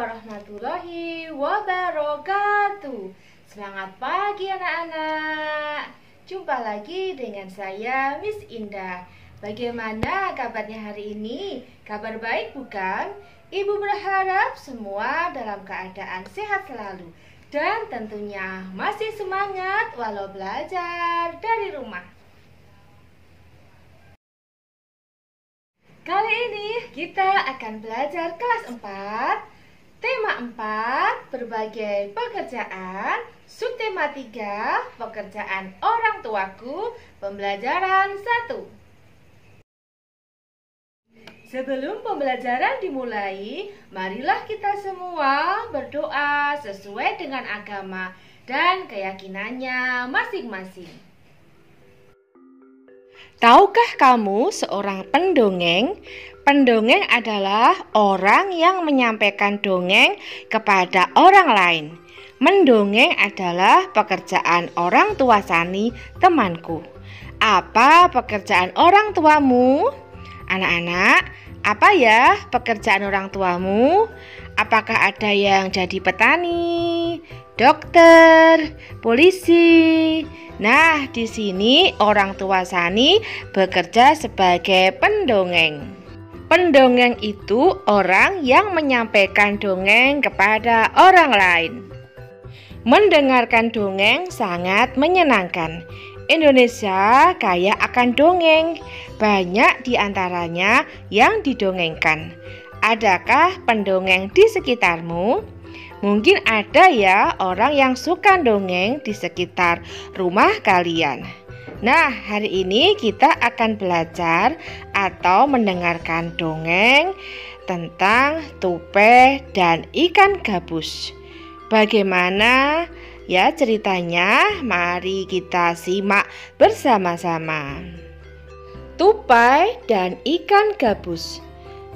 warahmatullahi wabarakatuh. Semangat pagi anak-anak. Jumpa lagi dengan saya Miss Indah. Bagaimana kabarnya hari ini? Kabar baik bukan? Ibu berharap semua dalam keadaan sehat selalu dan tentunya masih semangat walau belajar dari rumah. Kali ini kita akan belajar kelas 4, tema 4, berbagai pekerjaan, subtema 3, pekerjaan orang tuaku, pembelajaran 1. Sebelum pembelajaran dimulai, marilah kita semua berdoa sesuai dengan agama dan keyakinannya masing-masing. Tahukah kamu seorang pendongeng? Pendongeng adalah orang yang menyampaikan dongeng kepada orang lain. Mendongeng adalah pekerjaan orang tua Sani, temanku. Apa pekerjaan orang tuamu? Anak-anak, apa ya pekerjaan orang tuamu? Apakah ada yang jadi petani, dokter, polisi? Nah, di sini orang tua Sani bekerja sebagai pendongeng. Pendongeng itu orang yang menyampaikan dongeng kepada orang lain. Mendengarkan dongeng sangat menyenangkan. Indonesia kaya akan dongeng, banyak di antaranya yang didongengkan. Adakah pendongeng di sekitarmu? Mungkin ada ya orang yang suka dongeng di sekitar rumah kalian. Nah, hari ini kita akan belajar atau mendengarkan dongeng tentang tupai dan ikan gabus. Bagaimana ya ceritanya? Mari kita simak bersama-sama. Tupai dan ikan gabus.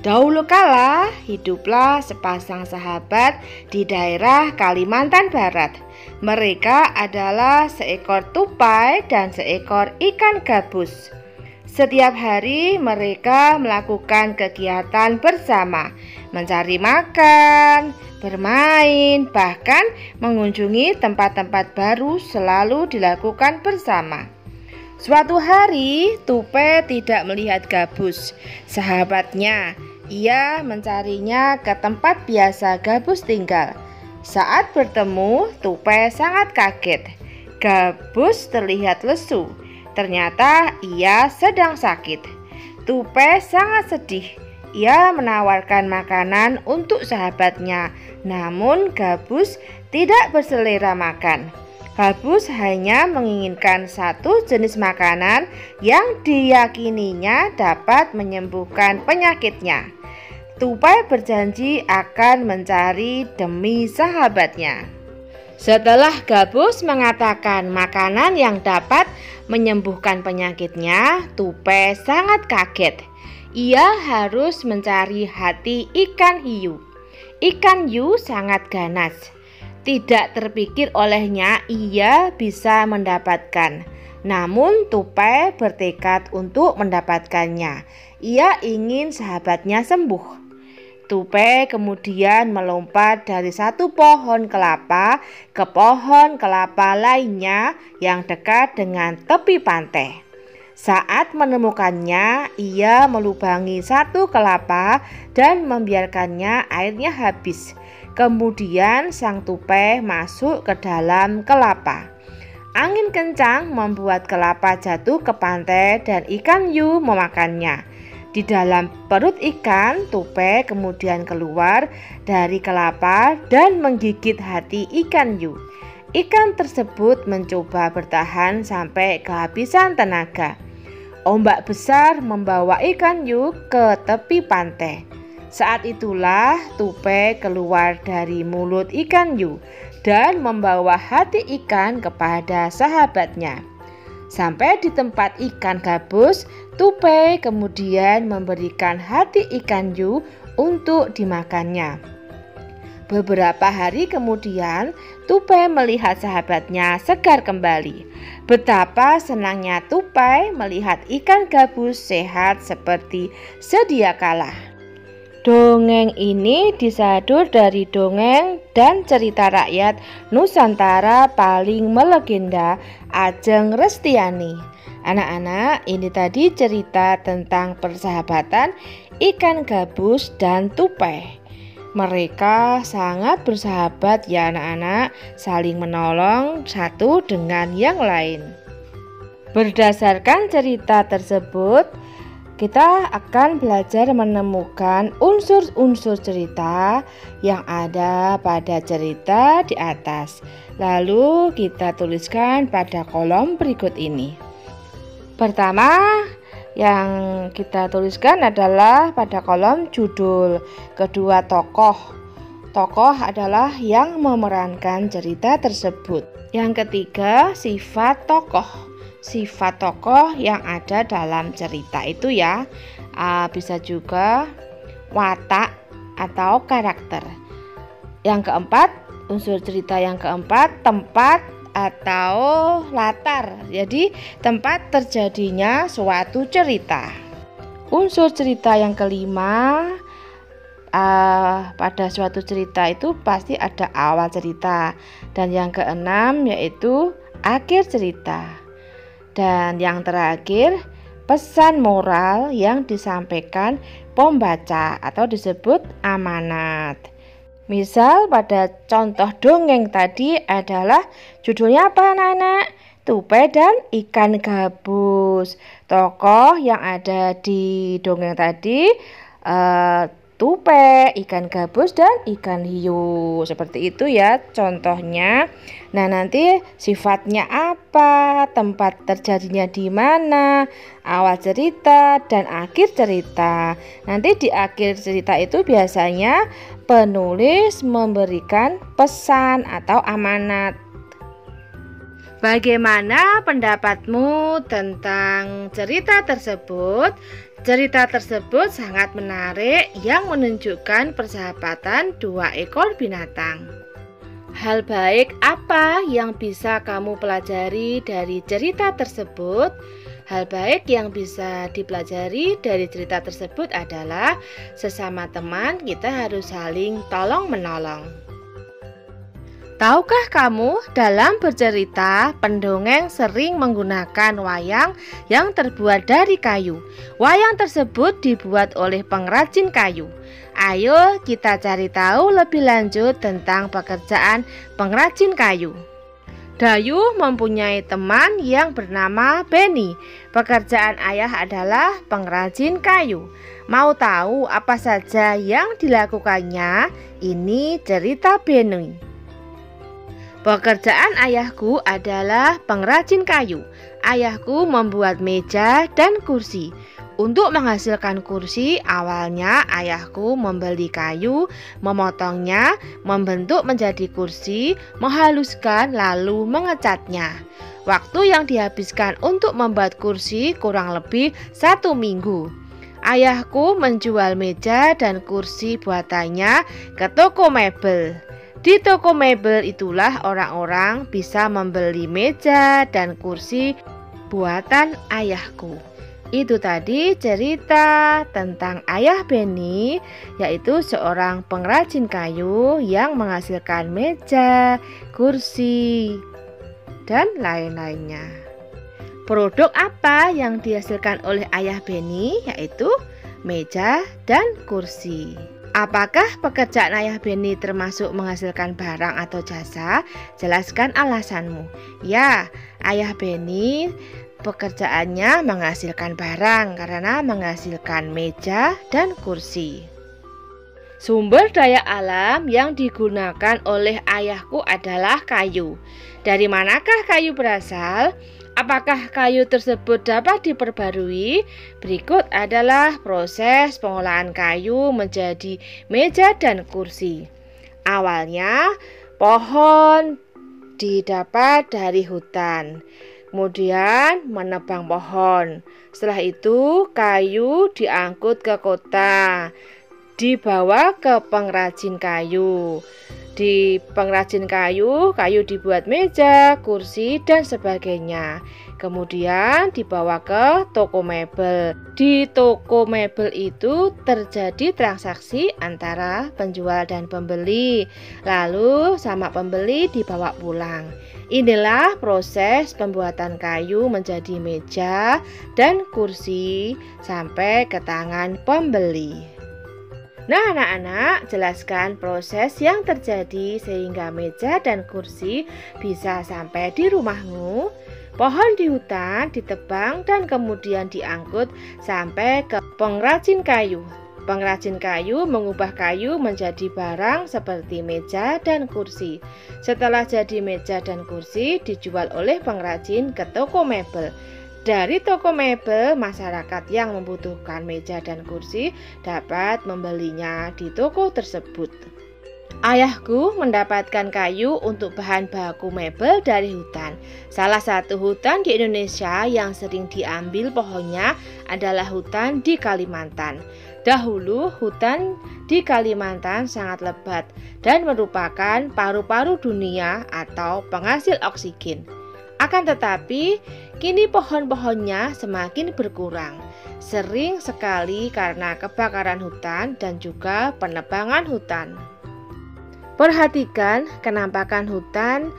Dahulu kala hiduplah sepasang sahabat di daerah Kalimantan Barat. Mereka adalah seekor tupai dan seekor ikan gabus. Setiap hari mereka melakukan kegiatan bersama, mencari makan, bermain, bahkan mengunjungi tempat-tempat baru selalu dilakukan bersama. Suatu hari, tupai tidak melihat gabus, sahabatnya. Ia mencarinya ke tempat biasa gabus tinggal. Saat bertemu, tupai sangat kaget. Gabus terlihat lesu. Ternyata ia sedang sakit. Tupai sangat sedih. Ia menawarkan makanan untuk sahabatnya, namun gabus tidak berselera makan. Gabus hanya menginginkan satu jenis makanan yang diyakininya dapat menyembuhkan penyakitnya. Tupai berjanji akan mencari demi sahabatnya. Setelah gabus mengatakan makanan yang dapat menyembuhkan penyakitnya, tupai sangat kaget. Ia harus mencari hati ikan hiu. Ikan hiu sangat ganas. Tidak terpikir olehnya ia bisa mendapatkan. Namun tupai bertekad untuk mendapatkannya. Ia ingin sahabatnya sembuh. Tupai kemudian melompat dari satu pohon kelapa ke pohon kelapa lainnya yang dekat dengan tepi pantai. Saat menemukannya, ia melubangi satu kelapa dan membiarkannya airnya habis. Kemudian sang tupai masuk ke dalam kelapa. Angin kencang membuat kelapa jatuh ke pantai dan ikan hiu memakannya. Di dalam perut ikan, tupai kemudian keluar dari kelapa dan menggigit hati ikan hiu. Ikan tersebut mencoba bertahan sampai kehabisan tenaga. Ombak besar membawa ikan hiu ke tepi pantai. Saat itulah tupai keluar dari mulut ikan hiu dan membawa hati ikan kepada sahabatnya. Sampai di tempat ikan gabus, tupai kemudian memberikan hati ikan hiu untuk dimakannya. Beberapa hari kemudian, tupai melihat sahabatnya segar kembali. Betapa senangnya tupai melihat ikan gabus sehat seperti sedia kala. Dongeng ini disadur dari dongeng dan cerita rakyat Nusantara paling melegenda Ajeng Restiani. Anak-anak, ini tadi cerita tentang persahabatan ikan gabus dan tupai. Mereka sangat bersahabat ya anak-anak, saling menolong satu dengan yang lain. Berdasarkan cerita tersebut, kita akan belajar menemukan unsur-unsur cerita yang ada pada cerita di atas. Lalu kita tuliskan pada kolom berikut ini. Pertama, yang kita tuliskan adalah pada kolom judul. Kedua, tokoh. Tokoh adalah yang memerankan cerita tersebut. Yang ketiga, sifat tokoh. Sifat tokoh yang ada dalam cerita itu ya, bisa juga watak atau karakter. Yang keempat, unsur cerita yang keempat, tempat atau latar. Jadi tempat terjadinya suatu cerita. Unsur cerita yang kelima, pada suatu cerita itu pasti ada awal cerita. Dan yang keenam yaitu akhir cerita. Dan yang terakhir, pesan moral yang disampaikan pembaca atau disebut amanat. Misal pada contoh dongeng tadi adalah judulnya apa anak-anak? Tupai dan ikan gabus. Tokoh yang ada di dongeng tadi tupai, ikan gabus, dan ikan hiu. Seperti itu ya contohnya. Nah, nanti sifatnya apa, tempat terjadinya di mana, awal cerita dan akhir cerita. Nanti di akhir cerita itu biasanya penulis memberikan pesan atau amanat. Bagaimana pendapatmu tentang cerita tersebut? Cerita tersebut sangat menarik yang menunjukkan persahabatan dua ekor binatang. Hal baik apa yang bisa kamu pelajari dari cerita tersebut? Hal baik yang bisa dipelajari dari cerita tersebut adalah sesama teman kita harus saling tolong-menolong. Tahukah kamu, dalam bercerita, pendongeng sering menggunakan wayang yang terbuat dari kayu. Wayang tersebut dibuat oleh pengrajin kayu. Ayo kita cari tahu lebih lanjut tentang pekerjaan pengrajin kayu. Dayu mempunyai teman yang bernama Beni. Pekerjaan ayah adalah pengrajin kayu. Mau tahu apa saja yang dilakukannya? Ini cerita Beni. Pekerjaan ayahku adalah pengrajin kayu. Ayahku membuat meja dan kursi. Untuk menghasilkan kursi, awalnya ayahku membeli kayu, memotongnya, membentuk menjadi kursi, menghaluskan lalu mengecatnya. Waktu yang dihabiskan untuk membuat kursi kurang lebih 1 minggu. Ayahku menjual meja dan kursi buatannya ke toko mebel. Di toko mebel itulah orang-orang bisa membeli meja dan kursi buatan ayahku. Itu tadi cerita tentang ayah Beni, yaitu seorang pengrajin kayu yang menghasilkan meja, kursi, dan lain-lainnya. Produk apa yang dihasilkan oleh ayah Beni, yaitu meja dan kursi. Apakah pekerjaan ayah Beni termasuk menghasilkan barang atau jasa? Jelaskan alasanmu. Ya, ayah Beni pekerjaannya menghasilkan barang karena menghasilkan meja dan kursi. Sumber daya alam yang digunakan oleh ayahku adalah kayu. Dari manakah kayu berasal? Apakah kayu tersebut dapat diperbarui? Berikut adalah proses pengolahan kayu menjadi meja dan kursi. Awalnya, pohon didapat dari hutan. Kemudian menebang pohon. Setelah itu, kayu diangkut ke kota. dibawa ke pengrajin kayu. Di pengrajin kayu, kayu dibuat meja, kursi, dan sebagainya. Kemudian dibawa ke toko mebel. Di toko mebel itu terjadi transaksi antara penjual dan pembeli. Lalu sama pembeli dibawa pulang. Inilah proses pembuatan kayu menjadi meja dan kursi sampai ke tangan pembeli. Nah, anak-anak, jelaskan proses yang terjadi sehingga meja dan kursi bisa sampai di rumahmu. Pohon di hutan ditebang dan kemudian diangkut sampai ke pengrajin kayu. Pengrajin kayu mengubah kayu menjadi barang seperti meja dan kursi. Setelah jadi meja dan kursi, dijual oleh pengrajin ke toko mebel. Dari toko mebel, masyarakat yang membutuhkan meja dan kursi dapat membelinya di toko tersebut. Ayahku mendapatkan kayu untuk bahan baku mebel dari hutan. Salah satu hutan di Indonesia yang sering diambil pohonnya adalah hutan di Kalimantan. Dahulu hutan di Kalimantan sangat lebat dan merupakan paru-paru dunia atau penghasil oksigen. Akan tetapi, kini pohon-pohonnya semakin berkurang, sering sekali karena kebakaran hutan dan juga penebangan hutan. Perhatikan kenampakan hutan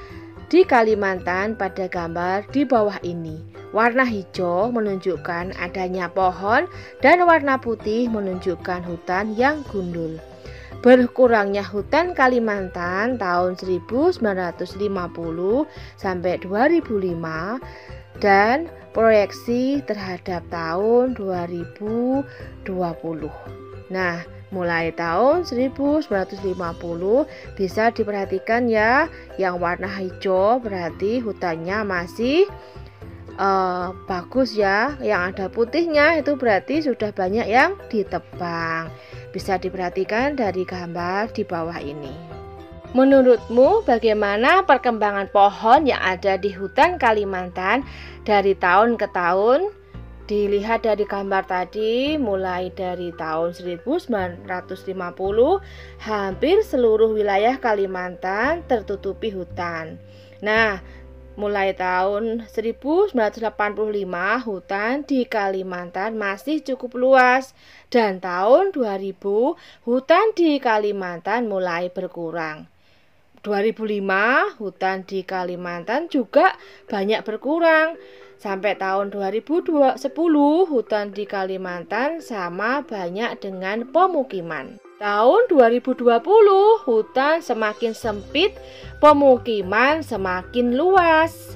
di Kalimantan pada gambar di bawah ini. Warna hijau menunjukkan adanya pohon dan warna putih menunjukkan hutan yang gundul. Berkurangnya hutan Kalimantan tahun 1950 sampai 2005 dan proyeksi terhadap tahun 2020. Nah, mulai tahun 1950 bisa diperhatikan ya, yang warna hijau berarti hutannya masih bagus ya. Yang ada putihnya itu berarti sudah banyak yang ditebang. Bisa diperhatikan dari gambar di bawah ini. Menurutmu bagaimana perkembangan pohon yang ada di hutan Kalimantan dari tahun ke tahun? Dilihat dari gambar tadi, mulai dari tahun 1950, hampir seluruh wilayah Kalimantan tertutupi hutan. Nah, mulai tahun 1985, hutan di Kalimantan masih cukup luas. Dan tahun 2000, hutan di Kalimantan mulai berkurang. 2005, hutan di Kalimantan juga banyak berkurang. Sampai tahun 2010, hutan di Kalimantan sama banyak dengan pemukiman. Tahun 2020, hutan semakin sempit, pemukiman semakin luas.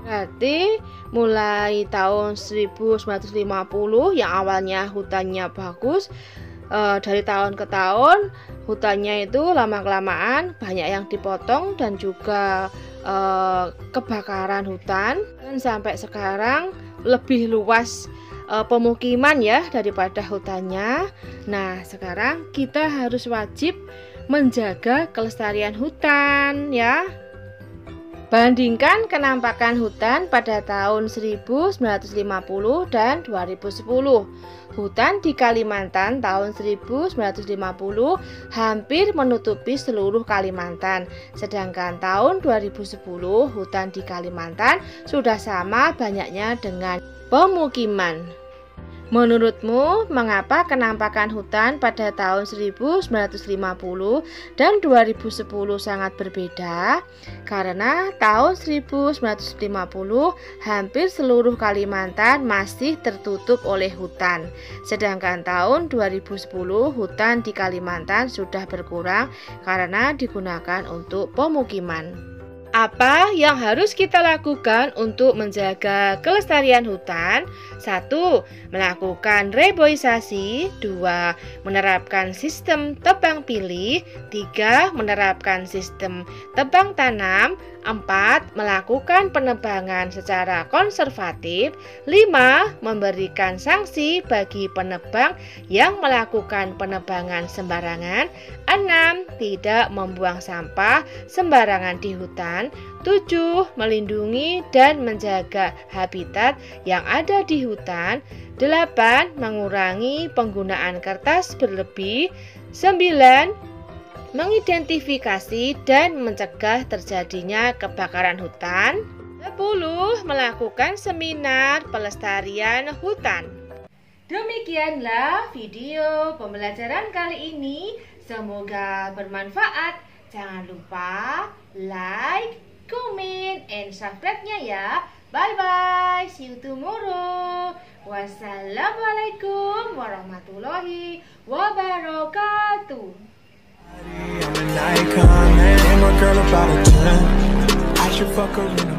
Berarti mulai tahun 1950 yang awalnya hutannya bagus, dari tahun ke tahun hutannya itu lama-kelamaan banyak yang dipotong dan juga kebakaran hutan, dan sampai sekarang lebih luas pemukiman ya daripada hutannya. Nah, sekarang kita harus wajib menjaga kelestarian hutan ya. Bandingkan kenampakan hutan pada tahun 1950 dan 2010. Hutan di Kalimantan tahun 1950 hampir menutupi seluruh Kalimantan. Sedangkan tahun 2010 hutan di Kalimantan sudah sama banyaknya dengan pemukiman. Menurutmu, mengapa kenampakan hutan pada tahun 1950 dan 2010 sangat berbeda? Karena tahun 1950 hampir seluruh Kalimantan masih tertutup oleh hutan. Sedangkan tahun 2010 hutan di Kalimantan sudah berkurang karena digunakan untuk pemukiman. Apa yang harus kita lakukan untuk menjaga kelestarian hutan? 1. Melakukan reboisasi. 2. Menerapkan sistem tebang pilih. 3. Menerapkan sistem tebang tanam. 4. Melakukan penebangan secara konservatif. 5. Memberikan sanksi bagi penebang yang melakukan penebangan sembarangan. 6. Tidak membuang sampah sembarangan di hutan. 7. Melindungi dan menjaga habitat yang ada di hutan. 8. Mengurangi penggunaan kertas berlebih. 9. Mengidentifikasi dan mencegah terjadinya kebakaran hutan. 10. Melakukan seminar pelestarian hutan. Demikianlah video pembelajaran kali ini. Semoga bermanfaat. Jangan lupa like, comment, and subscribe-nya ya. Bye-bye. See you tomorrow. Wassalamualaikum warahmatullahi wabarakatuh. I'm an icon, man. And my girl about a 10. I should fuck her in